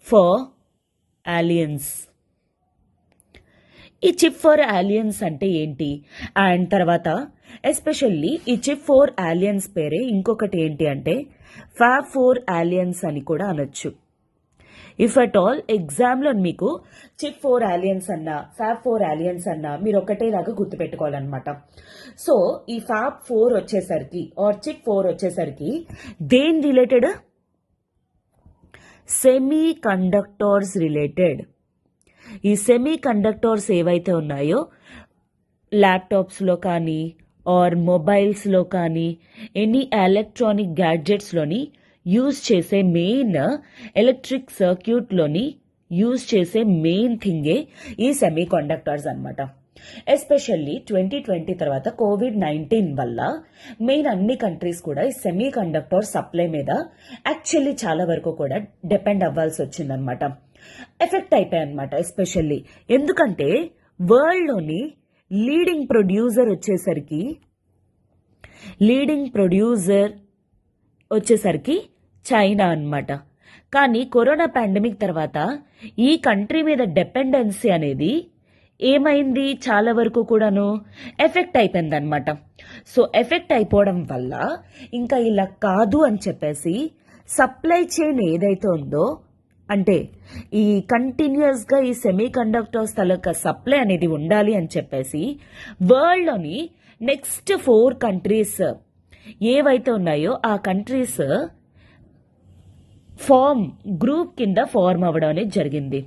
Speaker 1: for aliens. ఈ చిప్ ఫర్ ఆలియన్స్ అంటే ఏంటి అండ్ తర్వాత ఎస్పెషల్లీ ఈ చిప్ ఫర్ ఆలియన్స్ పేరే ఇంకొకటి ఏంటి అంటే ఫ్యాబ్ ఫోర్ ఆలియన్స్ అని కూడా అనొచ్చు. ఇఫ్ అట్ ఆల్ ఎగ్జామ్లో మీకు చిప్ ఫోర్ ఆలియన్స్ అన్నా ఫ్యాబ్ ఫోర్ ఆలియన్స్ అన్నా మీరు ఒకటేలాగా గుర్తుపెట్టుకోవాలన్నమాట. సో ఈ ఫ్యాబ్ ఫోర్ వచ్చేసరికి ఆర్ చిప్ ఫోర్ వచ్చేసరికి దేని రిలేటెడ్? Semi conductors related. ఈ సెమీ కండక్టర్స్ ఏవైతే ఉన్నాయో ల్యాప్టాప్స్లో కానీ ఆర్ మొబైల్స్లో కానీ ఎనీ ఎలక్ట్రానిక్ గ్యాడ్జెట్స్లోని యూజ్ చేసే మెయిన్ ఎలక్ట్రిక్ సర్క్యూట్లోని యూజ్ చేసే మెయిన్ థింగే ఈ సెమీ కండక్టర్స్ అనమాట. ఎస్పెషల్లీ 2020 తర్వాత COVID-19 వల్ల మెయిన్ అన్ని కంట్రీస్ కూడా ఈ సెమీ కండక్టర్ సప్లై మీద యాక్చువల్లీ చాలా వరకు కూడా డిపెండ్ అవ్వాల్సి వచ్చిందనమాట, ఎఫెక్ట్ అయిపోయాయి అనమాట. ఎస్పెషల్లీ ఎందుకంటే వరల్డ్లోని లీడింగ్ ప్రొడ్యూసర్ వచ్చేసరికి చైనా అన్నమాట. కానీ కరోనా పాండమిక్ తర్వాత ఈ కంట్రీ మీద డిపెండెన్సీ అనేది ఏమైంది, చాలా వరకు కూడాను ఎఫెక్ట్ అయిపోయింది అనమాట. సో ఎఫెక్ట్ అయిపోవడం వల్ల ఇంకా ఇలా కాదు అని చెప్పేసి సప్లై చైన్ ఏదైతే ఉందో అంటే ఈ కంటిన్యూస్గా ఈ సెమీ కండక్టర్స్ తాలూకా సప్లై అనేది ఉండాలి అని చెప్పేసి వరల్డ్లోని నెక్స్ట్ 4 కంట్రీస్ ఏవైతే ఉన్నాయో ఆ కంట్రీస్ గ్రూప్ కింద ఫార్మ్ అవ్వడం అనేది జరిగింది.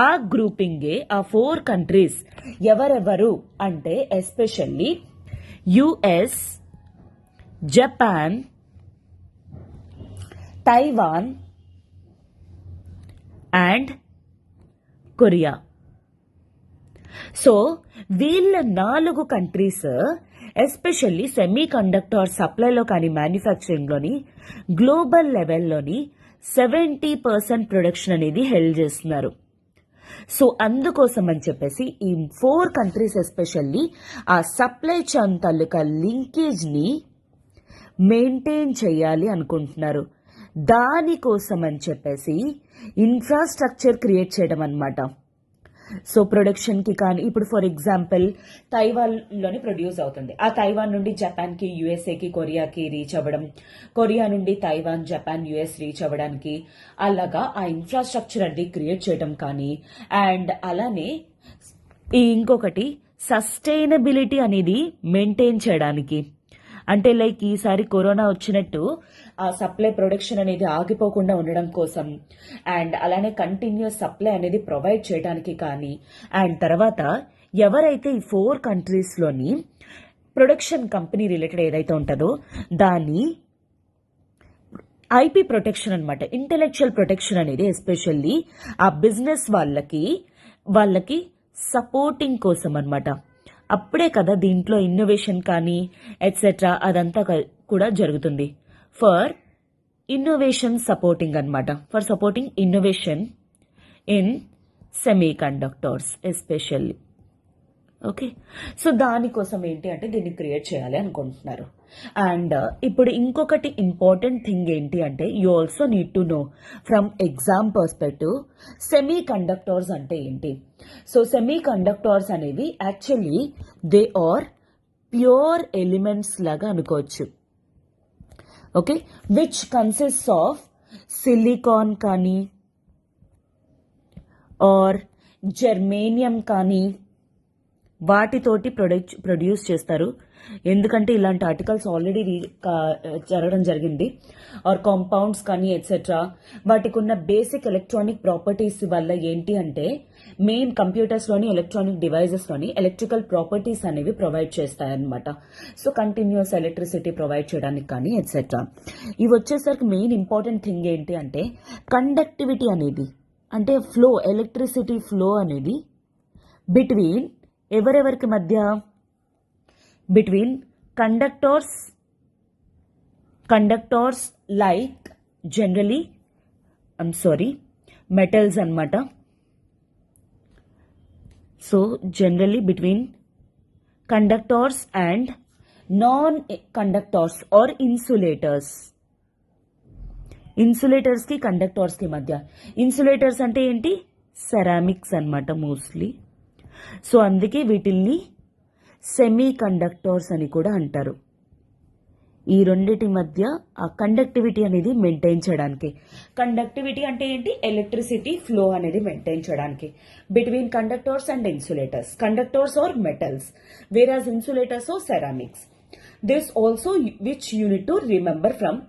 Speaker 1: ఆ గ్రూపింగే ఆ 4 కంట్రీస్ ఎవరెవరు అంటే especially US, Japan, Taiwan and Korea. So వీళ్ళ 4 కంట్రీస్ ఎస్పెషల్లీ సెమీ కండక్టర్ సప్లైలో కానీ మ్యానుఫ్యాక్చరింగ్లోని గ్లోబల్ లెవెల్లోని 70% ప్రొడక్షన్ అనేది హెల్డ్ చేస్తున్నారు. సో అందుకోసం అని చెప్పేసి ఈ 4 కంట్రీస్ ఎస్పెషల్లీ ఆ సప్లై చైన్ తాలూకా లింకేజ్ని మెయింటైన్ చేయాలి అనుకుంటున్నారు. దానికోసం అని చెప్పేసి ఇన్ఫ్రాస్ట్రక్చర్ క్రియేట్ చేయడం అన్నమాట. సో ప్రొడక్షన్కి కానీ ఇప్పుడు ఫర్ ఎగ్జాంపుల్ తైవాన్లోని ప్రొడ్యూస్ అవుతుంది, ఆ తైవాన్ నుండి జపాన్కి, యుఎస్ఏకి, కొరియాకి రీచ్ అవ్వడం, కొరియా నుండి తైవాన్, జపాన్, యుఎస్ రీచ్ అవ్వడానికి అలాగా ఆ ఇన్ఫ్రాస్ట్రక్చర్ అనేది క్రియేట్ చేయడం కానీ అండ్ అలానే ఇంకొకటి సస్టైనబిలిటీ అనేది మెయింటైన్ చేయడానికి. అంటే లైక్ ఈసారి కరోనా వచ్చినట్టు ఆ సప్లై ప్రొడక్షన్ అనేది ఆగిపోకుండా ఉండడం కోసం అండ్ అలానే కంటిన్యూస్ సప్లై అనేది ప్రొవైడ్ చేయడానికి కానీ అండ్ తర్వాత ఎవరైతే ఈ 4 కంట్రీస్లోని ప్రొడక్షన్ కంపెనీ రిలేటెడ్ ఏదైతే ఉంటుందో దాని ఐపీ ప్రొటెక్షన్ అనమాట, ఇంటెలెక్చువల్ ప్రొటెక్షన్ అనేది ఎస్పెషల్లీ ఆ బిజినెస్ వాళ్ళకి సపోర్టింగ్ కోసం అనమాట. అప్పుడే కదా దీంట్లో ఇన్నోవేషన్ కానీ ఎట్సెట్రా అదంతా కూడా జరుగుతుంది. ఫర్ ఇన్నోవేషన్ సపోర్టింగ్ అనమాట, for supporting innovation in semi conductors especially. Okay, so దానికోసం ఏంటి అంటే దీన్ని క్రియేట్ చేయాలి అనుకుంటున్నారు. అండ్ ఇప్పుడు ఇంకొకటి ఇంపార్టెంట్ థింగ్ ఏంటి అంటే you also need to know from exam perspective semiconductors అంటే ఏంటి. సో సెమీ కండక్టర్స్ అనేవి actually they are pure elements లాగా అనుకోవచ్చు. Okay, which consist of silicon కానీ ఆర్ జెర్మేనియం కానీ వాటితోటి ప్రొడ్యూస్ చేస్తారు. ఎందుకంటే ఇలాంటి ఆర్టికల్స్ ఆల్రెడీ జరగడం జరిగింది. ఆర్ కాంపౌండ్స్ కానీ ఎట్సెట్రా వాటికి ఉన్న బేసిక్ ఎలక్ట్రానిక్ ప్రాపర్టీస్ వల్ల ఏంటి అంటే మెయిన్ కంప్యూటర్స్లోని ఎలక్ట్రానిక్ డివైజెస్లోని ఎలక్ట్రికల్ ప్రాపర్టీస్ అనేవి ప్రొవైడ్ చేస్తాయన్నమాట. సో కంటిన్యూస్ ఎలక్ట్రిసిటీ ప్రొవైడ్ చేయడానికి కానీ ఎట్సెట్రా. ఇవి వచ్చేసరికి మెయిన్ ఇంపార్టెంట్ థింగ్ ఏంటి అంటే కండక్టివిటీ అనేది, అంటే ఫ్లో, ఎలక్ట్రిసిటీ ఫ్లో అనేది బిట్వీన్ ఎవరెవరికి మధ్య, between conductors like generally metals అన్నమాట. So generally between conductors and non conductors or insulators కి కండక్టర్స్ కి మధ్య. ఇన్సులేటర్స్ అంటే ఏంటి? సెరామిక్స్ అన్నమాట మోస్ట్లీ. సో అందుకే వీటిల్ని సెమీ కండక్టర్స్ అని కూడా అంటారు. ఈ రెండిటి మధ్య ఆ కండక్టివిటీ అనేది మెయింటైన్ చేయడానికి. కండక్టివిటీ అంటే ఏంటి? ఎలక్ట్రిసిటీ ఫ్లో అనేది మెయింటైన్ చేయడానికి between conductors and insulators. Conductors are metals, whereas insulators are ceramics. This also which you need to remember from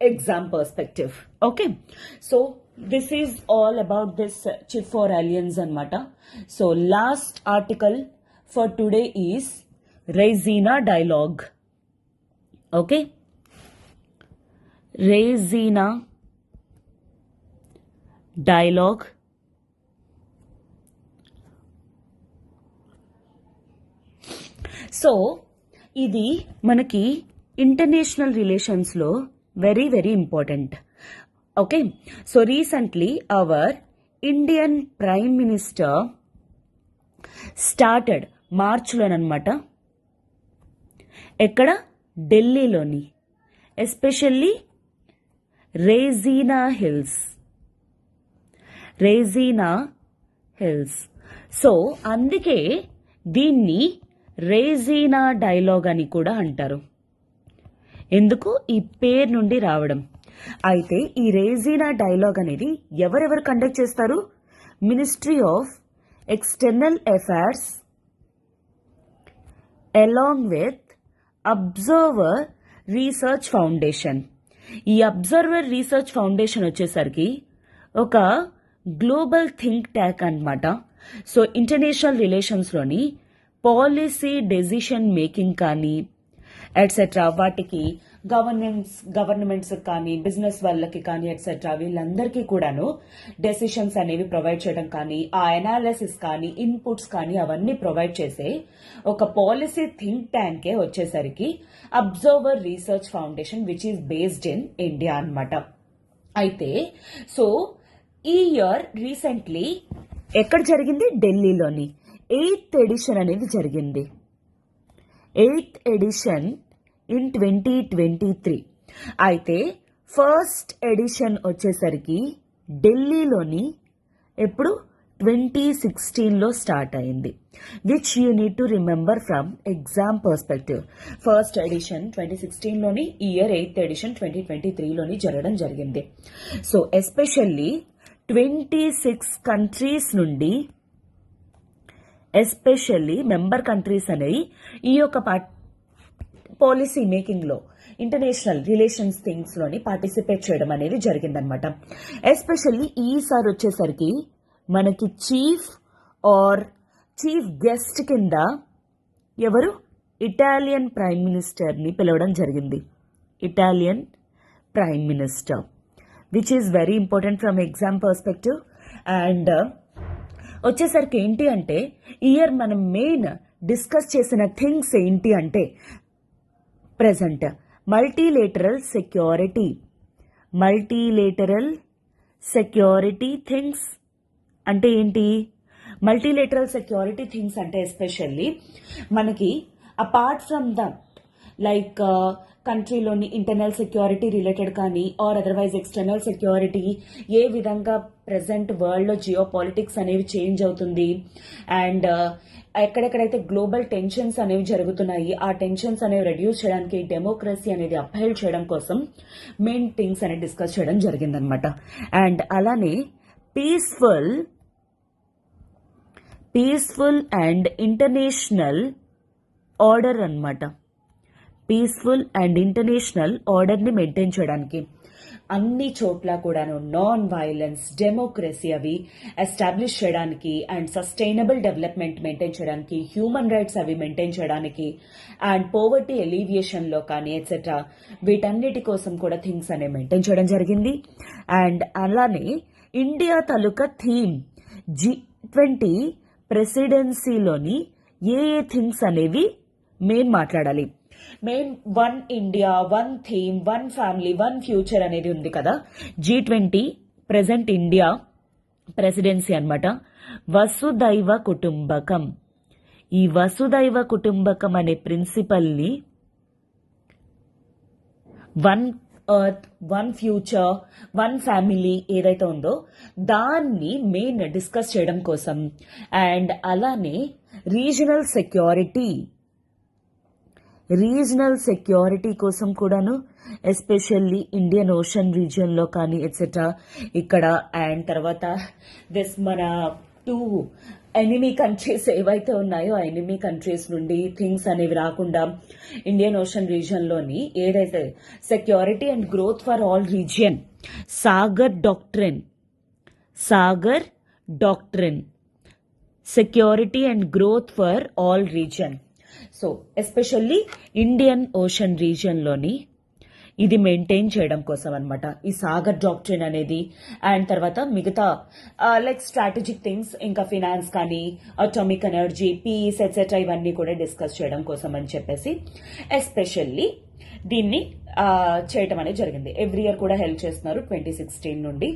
Speaker 1: exam perspective. Okay, so this is all about this chip for aliens anmata. So last article for today is Raisina dialogue. Okay, Raisina dialogue. So ఇది మనకి ఇంటర్నేషనల్ రిలేషన్స్ లో very very important. Okay, so recently our Indian Prime Minister started మార్చ్లో అనమాట. ఎక్కడ? ఢిల్లీలోని, ఎస్పెషల్లీ రేజీనా హిల్స్. సో అందుకే దీన్ని రేజీనా డైలాగ్ అని కూడా అంటారు. ఎందుకు? ఈ పేరు నుండి రావడం. అయితే ఈ రేజీనా డైలాగ్ అనేది ఎవరెవరు కండక్ట్ చేస్తారు? Ministry of External Affairs along with Observer Research Foundation. ఈ అబ్జర్వర్ రీసెర్చ్ ఫౌండేషన్ వచ్చేసరికి ఒక గ్లోబల్ థింక్ ట్యాంక్ అన్నమాట. సో ఇంటర్నేషనల్ రిలేషన్స్లోని పాలసీ డెసిషన్ మేకింగ్ కానీ ఎట్సెట్రా వాటికి గవర్నమెంట్స్ కానీ బిజినెస్ వాళ్ళకి కానీ ఎట్సెట్రా వీళ్ళందరికీ కూడాను డెసిషన్స్ అనేవి ప్రొవైడ్ చేయడం కానీ ఆ అనాలిసిస్ కానీ ఇన్పుట్స్ కానీ అవన్నీ ప్రొవైడ్ చేసే ఒక పాలసీ థింక్ ట్యాంకే వచ్చేసరికి observer Research foundation which is based in India అన్నమాట. అయితే సో ఈ ఇయర్ రీసెంట్లీ ఎక్కడ జరిగింది? ఢిల్లీలోని 8th ఎడిషన్ అనేది జరిగింది. 8th edition in 2023. అయితే ఫస్ట్ ఎడిషన్ వచ్చేసరికి ఢిల్లీలోని ఎప్పుడు? 2016లో స్టార్ట్ అయింది. Which you need to remember from exam perspective. First edition 2016లోని, ఇయర్ 8th ఎడిషన్ 2023లోని జరగడం జరిగింది. సో ఎస్పెషల్లీ 26 కంట్రీస్ నుండి, ఎస్పెషల్లీ మెంబర్ కంట్రీస్ అనేవి ఈ యొక్క పాలసీ మేకింగ్ లో, ఇంటర్నేషనల్ రిలేషన్స్ థింగ్స్ లోని పార్టిసిపేట్ చేయడం అనేది జరిగిందనమాట. ఎస్పెషల్లీ ఈసారి వచ్చేసరికి మనకి చీఫ్ గెస్ట్ కింద ఎవరు? ఇటాలియన్ ప్రైమ్ మినిస్టర్ ని పిలవడం జరిగింది. Italian prime minister, which is very important from exam perspective. And వచ్చేసరికి ఏంటి అంటే ఇయర్ మనం మెయిన్ డిస్కస్ చేసిన థింగ్స్ ఏంటి అంటే ప్రెజెంట్ మల్టీలేటరల్ సెక్యూరిటీ థింగ్స్ అంటే ఏంటి? మల్టీలేటరల్ సెక్యూరిటీ థింగ్స్ అంటే ఎస్పెషల్లీ మనకి అపార్ట్ ఫ్రమ్ దట్ లైక్ కంట్రీలోని ఇంటర్నల్ సెక్యూరిటీ రిలేటెడ్ కానీ ఆర్ అదర్వైజ్ ఎక్స్టర్నల్ సెక్యూరిటీ, ఏ విధంగా ప్రెసెంట్ వరల్డ్ లో జియో పాలిటిక్స్ అనేవి చేంజ్ అవుతుంది అండ్ ఎక్కడెక్కడైతే గ్లోబల్ టెన్షన్స్ అనేవి జరుగుతున్నాయి ఆ టెన్షన్స్ అనేవి రెడ్యూస్ చేయడానికి, డెమోక్రసీ అనేది అప్హైల్డ్ చేయడం కోసం మెయిన్ థింగ్స్ అనేది డిస్కస్ చేయడం జరిగిందనమాట. అండ్ అలానే పీస్ఫుల్ అండ్ ఇంటర్నేషనల్ ఆర్డర్ అన్నమాట. పీస్ఫుల్ అండ్ ఇంటర్నేషనల్ ఆర్డర్ని మెయింటైన్ చేయడానికి అన్ని చోట్ల కూడాను నాన్ వైలెన్స్, డెమోక్రసీ అవి ఎస్టాబ్లిష్ చేయడానికి అండ్ సస్టైనబుల్ డెవలప్మెంట్ మెయింటైన్ చేయడానికి, హ్యూమన్ రైట్స్ అవి మెయింటైన్ చేయడానికి అండ్ పోవర్టీ ఎలివియేషన్ లో కానీ ఎట్సెట్రా వీటన్నిటి కోసం కూడా థింగ్స్ అనేవి మెయింటైన్ చేయడం జరిగింది. అండ్ అలానే ఇండియా తాలూకా థీమ్ G20 ప్రెసిడెన్సీలోని ఏ థింగ్స్ అనేవి మేం మాట్లాడాలి. Main one India, one theme, one family, one future అనేది ఉంది కదా. G20 ప్రెసెంట్ ఇండియా ప్రెసిడెన్సీ అన్నమాట. వసుదైవ కుటుంబకం. ఈ వసుదైవ కుటుంబకం అనే ప్రిన్సిపల్ ని one earth, one future, one family ఏదైతే ఉందో దాన్ని మెయిన్ డిస్కస్ చేయడం కోసం అండ్ అలానే రీజనల్ సెక్యూరిటీ కోసం కూడాను ఎస్పెషల్లీ ఇండియన్ ఓషన్ రీజియన్ లో కానీ ఎట్సెట్రా ఇక్కడ అండ్ తర్వాత దిస్ మన 2 ఎనిమీ కంట్రీస్ ఏవైతే ఉన్నాయో ఆ ఎనిమీ కంట్రీస్ నుండి థింగ్స్ అనేవి రాకుండా ఇండియన్ ఓషన్ రీజియన్ లోని ఏదైతే security and growth for all region Sagar doctrine security and growth for all region. So especially Indian ocean region లోని ఇది మెయింటైన్ చేయడం కోసం అన్నమాట ఈ సాగర్ డాక్ట్రిన్ అనేది. అండ్ తర్వాత మిగతా లైక్ స్ట్రాటజిక్ థింగ్స్ ఇంకా ఫినాన్స్ కానీ అటామిక్ ఎనర్జీ, పీస్ ఎట్సెట్రా ఇవన్నీ కూడా డిస్కస్ చేయడం కోసం అని చెప్పేసి ఎస్పెషల్లీ దీన్ని చేయడం అనేది జరిగింది. ఎవ్రీ ఇయర్ కూడా హెల్ప్ చేస్తున్నారు. 2016 నుండి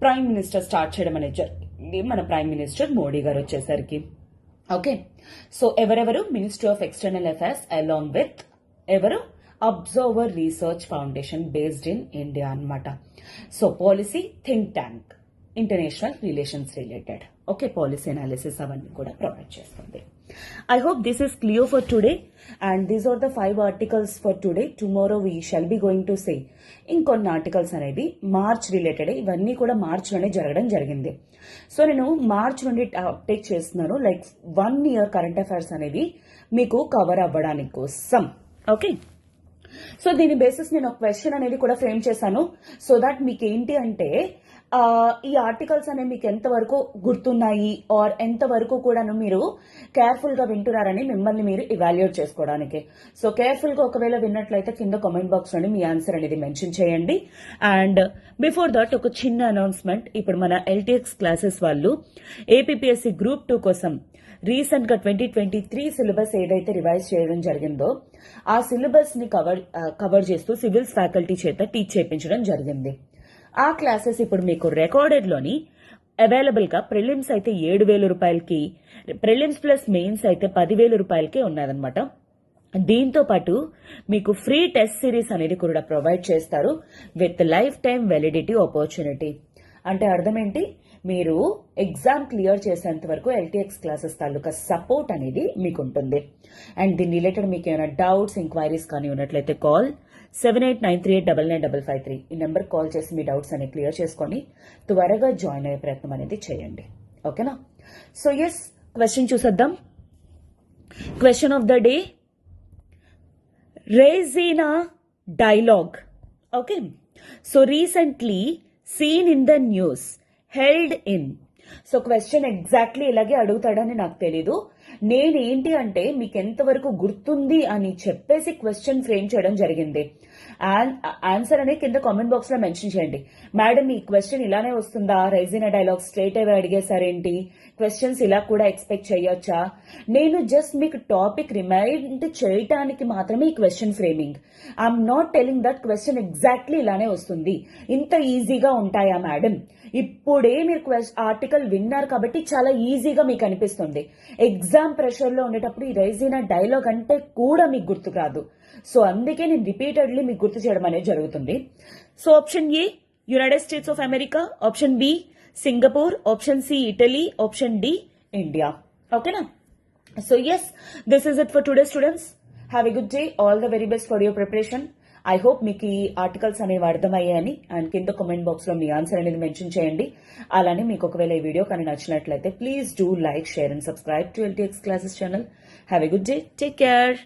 Speaker 1: ప్రైమ్ మినిస్టర్ స్టార్ట్ చేయడం అనేది జరిగింది. మన ప్రైమ్ మినిస్టర్ మోడీ గారు వచ్చేసరికి ఓకే. సో ఎవరెవరు Ministry of External Affairs along with ఎవరు Observer Research Foundation based in India అన్నమాట. So policy think tank, international relations related okay policy analysis అవన్నీ కూడా ప్రొవైడ్ చేస్తుంది. I hope this is clear for today and these are the 5 articles for today. Tomorrow we shall be going to say ఇంకొన్ని ఆర్టికల్స్ అనేవి మార్చ్ రిలేటెడ్, ఇవన్నీ కూడా మార్చ్ లోనే జరగడం జరిగింది. సో నేను మార్చ్ నుండి అప్డేట్ చేస్తున్నాను లైక్ 1 ఇయర్ కరెంట్ అఫైర్స్ అనేవి మీకు కవర్ అవ్వడానికి కోసం ఓకే. సో దీని బేసిస్ నేను ఒక క్వశ్చన్ అనేది కూడా ఫ్రేమ్ చేశాను సో దాట్ మీకు ఏంటి అంటే ఈ ఆర్టికల్స్ అనేవి మీకు ఎంతవరకు గుర్తున్నాయి ఆర్ ఎంతవరకు కూడాను మీరు కేర్ఫుల్ గా వింటున్నారని మిమ్మల్ని మీరు ఇవాల్యుయేట్ చేసుకోవడానికి. సో కేర్ఫుల్ గా ఒకవేళ విన్నట్లయితే కింద కామెంట్ బాక్స్ లోని మీ ఆన్సర్ అనేది మెన్షన్ చేయండి. అండ్ బిఫోర్ దట్ ఒక చిన్న అనౌన్స్మెంట్. ఇప్పుడు మన LTX క్లాసెస్ వాళ్ళు APPSC Group 2 కోసం రీసెంట్ గా 2023 సిలబస్ ఏదైతే రివైజ్ చేయడం జరిగిందో ఆ సిలబస్ ని కవర్ చేస్తూ సివిల్స్ ఫ్యాకల్టీ చేత టీచ్ చేయించడం జరిగింది. ఆ క్లాసెస్ ఇప్పుడు మీకు రికార్డెడ్ లోని అవైలబుల్ గా ప్రిలిమ్స్ అయితే 7,000 రూపాయలకి, ప్రిలిమ్స్ ప్లస్ మెయిన్స్ అయితే 10,000 రూపాయలకి ఉన్నదన్నమాట. దీంతో పాటు మీకు ఫ్రీ టెస్ట్ సిరీస్ అనేది కూడా ప్రొవైడ్ చేస్తారు with life time validity opportunity. అంటే అర్థం ఏంటి, మీరు ఎగ్జామ్ క్లియర్ చేసేంత వరకు LTX క్లాసెస్ తాలూకా సపోర్ట్ అనేది మీకు ఉంటుంది. అండ్ దీని రిలేటెడ్ మీకు ఏమైనా డౌట్స్, ఎంక్వైరీస్ కానీ ఉన్నట్లయితే కాల్ 7893899553 ఈ నెంబర్ కాల్ చేసి మీ డౌట్స్ అనేవి క్లియర్ చేసుకొని త్వరగా జాయిన్ అయ్యే ప్రయత్నం అనేది చేయండి ఓకేనా. సో ఎస్ క్వశ్చన్ చూసేద్దాం. Question of the day, Raisina dialogue okay. So recently scene in the news held in. So question exactly ఇలాగే అడుగుతాడని నాకు తెలీదు. నేనేంటి అంటే మీకు ఎంతవరకు గుర్తుంది అని చెప్పేసి క్వశ్చన్ ఫ్రేమ్ చేయడం జరిగింది. ఆన్సర్ అనేది కింద కామెంట్ బాక్స్ లో మెన్షన్ చేయండి. మేడం ఈ క్వశ్చన్ ఇలానే వస్తుందా, రైజీనా డైలాగ్ స్ట్రైట్ అవే అడిగేసారేంటి, క్వశ్చన్స్ ఇలా కూడా ఎక్స్పెక్ట్ చేయొచ్చా. నేను జస్ట్ మీకు టాపిక్ రిమైండ్ చేయటానికి మాత్రమే ఈ question framing. I'm not telling that question exactly ఇలానే వస్తుంది, ఇంత ఈజీగా ఉంటాయా మేడం. ఇప్పుడే మీరు ఆర్టికల్ విన్నారు కాబట్టి చాలా ఈజీగా మీకు అనిపిస్తుంది. ఎగ్జామ్ ప్రెషర్ లో ఉండేటప్పుడు ఈ రైజీనా డైలాగ్ అంటే కూడా మీకు గుర్తు రాదు. సో అందుకే నేను రిపీటెడ్లీ మీకు గుర్తు చేయడం అనేది జరుగుతుంది. So option A United States of America, option B Singapore, option C Italy, option D India ఓకేనా. So yes this is it for today students. Have a good day. All the very best for your preparation. I hope మీకు ఈ ఆర్టికల్స్ అనేవి అర్థమయ్యాయని. అండ్ కింద కామెంట్ బాక్స్ లో మీ ఆన్సర్ అనేది మెన్షన్ చేయండి. అలానే మీకు ఒకవేళ ఈ వీడియో కానీ నచ్చినట్లయితే please do like, share and subscribe to LTX classes channel. Have a good day, take care.